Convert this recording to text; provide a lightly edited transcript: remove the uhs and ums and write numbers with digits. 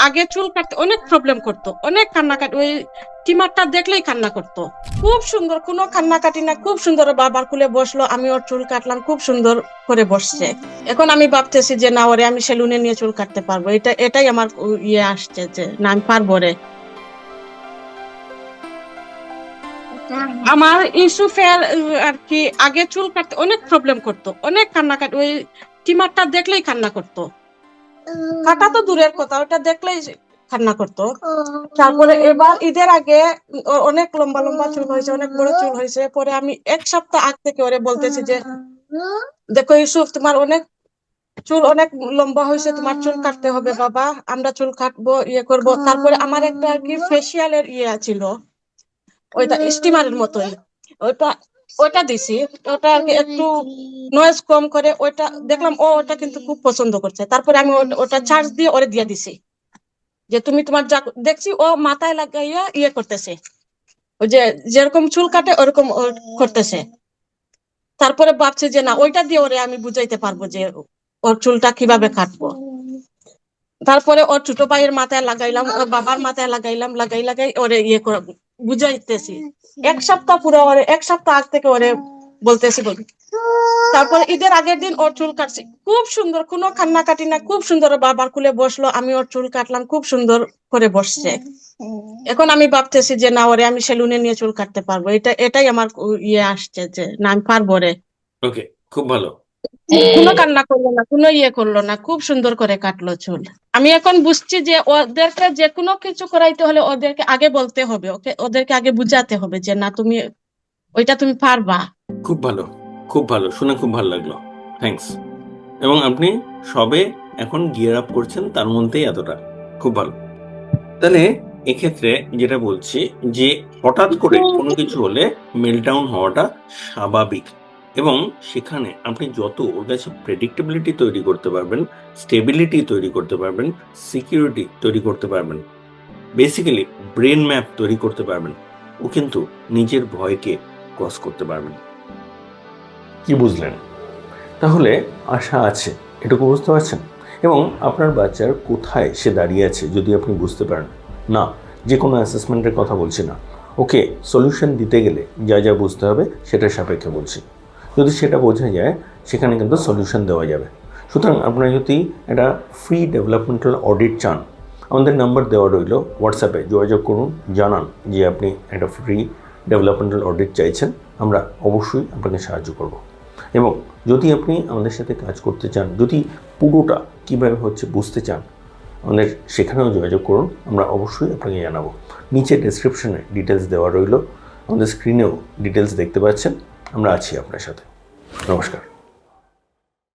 আগে চুল কাটতে অনেক প্রবলেম করতো, অনেক কান্নাকাটি, ওই টিমারটা দেখলেই কান্না করতো। খুব সুন্দর, কোনো কান্নাকাটি না, খুব সুন্দর বাবার কুলে বসলো, আমি ওর চুল কাটলাম, খুব সুন্দর করে বসছে। এখন আমি ভাবতেছি যে না, ওরে আমি সেলুনে নিয়ে চুল কাটতে পারবো, এটাই আমার ইয়ে আসছে যে না, আমি পারবো রে। আমার ইউসুফের আর কি আগে চুল কাটতে অনেক প্রবলেম করতো, অনেক কান্নাকাটি, ওই টিমারটা দেখলেই কান্না করতো। কাটা তো দূরের কথা, ওটা দেখলেই কান্না করতো। তারপরে এবার ঈদের আগে অনেক লম্বা লম্বা চুল হয়েছে, অনেক বড় চুল হয়েছে। পরে আমি এক সপ্তাহ আগ থেকে ওরে বলতেছি যে দেখো ইউসুফ, তোমার অনেক চুল অনেক লম্বা হয়েছে, তোমার চুল কাটতে হবে বাবা, আমরা চুল কাটবো, ইয়ে করবো। তারপরে আমার একটা আর কি ফেসিয়ালের ইয়ে ছিল, ওইটা স্টিমারের মতোই, ওইটা ওইটা দিছি। ওটা আর কি একটু নয়েজ কম করে, ওইটা দেখলাম ও ওটা কিন্তু খুব পছন্দ করছে। তারপরে আমি ওটা চার্জ দিয়ে ওরে দিয়ে দিছি যে তুমি তোমার যা দেখছি ও মাথায় লাগাইয়া ইয়ে করতেছে, ওই যে যেরকম চুল কাটে ওরকম ও করতেছে। তারপরে ভাবছি যে না, ওইটা দিয়ে ওরে আমি বুঝাইতে পারবো যে ওর চুলটা কিভাবে কাটবো। তারপরে ওর ছোট ভাইয়ের মাথায় লাগাইলাম, ওর বাবার মাথায় লাগাইলাম, লাগাই লাগাই ওরে ইয়ে করে বুঝাইতেছি। এক সপ্তাহ পুরো ওরে, এক সপ্তাহ আগ থেকে ওরে বলতেছি বলি। তারপরে ঈদের আগের দিন ওর চুল কাটছি, খুব সুন্দর, কোনো কান্নাকাটি না, খুব সুন্দর বাবার কুলে বসলো, আমি ওর চুল কাটলাম, খুব সুন্দর করে বসছে। এখন আমি ভাবতেছি যে না, ওরে আমি সেলুনে নিয়ে চুল কাটতে পারবো, এটাই আমার ইয়ে আসছে যে না, আমি পারবো রে। ওকে, খুব ভালো। কোনো কান্না করলো না, কোনো ইয়ে করলো না, খুব সুন্দর করে কাটলো চুল। আমি এখন বুঝছি যে ওদেরকে যে কোনো কিছু করাইতে হলে ওদেরকে আগে বলতে হবে, ওদেরকে আগে বুঝাতে হবে যে না, তুমি ওইটা তুমি পারবা। খুব ভালো, খুব ভালো শুনে খুব ভালো লাগলো। থ্যাঙ্কস। এবং আপনি সবে এখন গিয়ার আপ করছেন, তার মধ্যেই এতটা, খুব ভালো। তাহলে এক্ষেত্রে যেটা বলছি যে হঠাৎ করে কোনো কিছু হলে মেলটাউন হওয়াটা স্বাভাবিক, এবং সেখানে আপনি যত ওর কাছে প্রেডিক্টেবিলিটি তৈরি করতে পারবেন, স্টেবিলিটি তৈরি করতে পারবেন, সিকিউরিটি তৈরি করতে পারবেন, বেসিক্যালি ব্রেন ম্যাপ তৈরি করতে পারবেন, ও কিন্তু নিজের ভয়কে ক্রস করতে পারবেন। কি বুঝলেন? তাহলে আশা আছে, এটুকু বুঝতে পারছেন? এবং আপনার বাচ্চার কোথায় সে দাঁড়িয়ে আছে যদি আপনি বুঝতে পারেন, না যে কোনো অ্যাসেসমেন্টের কথা বলছি না, ওকে সলিউশন দিতে গেলে যা যা বুঝতে হবে সেটার সাপেক্ষে বলছি। যদি সেটা বোঝা যায়, সেখানে কিন্তু সলিউশন দেওয়া যাবে। সুতরাং আপনারা যদি একটা ফ্রি ডেভেলপমেন্টাল অডিট চান, আমাদের নাম্বার দেওয়া রইল, হোয়াটসঅ্যাপে যোগাযোগ করুন, জানান যে আপনি একটা ফ্রি ডেভেলপমেন্টাল অডিট চাইছেন, আমরা অবশ্যই আপনাকে সাহায্য করব। এবং যদি আপনি আমাদের সাথে কাজ করতে চান, যদি পুরোটা কীভাবে হচ্ছে বুঝতে চান, আমাদের সেখানেও যোগাযোগ করুন, আমরা অবশ্যই আপনাকে জানাবো। নিচে ডেসক্রিপশনে ডিটেলস দেওয়া রইল, আমাদের স্ক্রিনেও ডিটেলস দেখতে পাচ্ছেন। আমরা আছি আপনার সাথে। নমস্কার।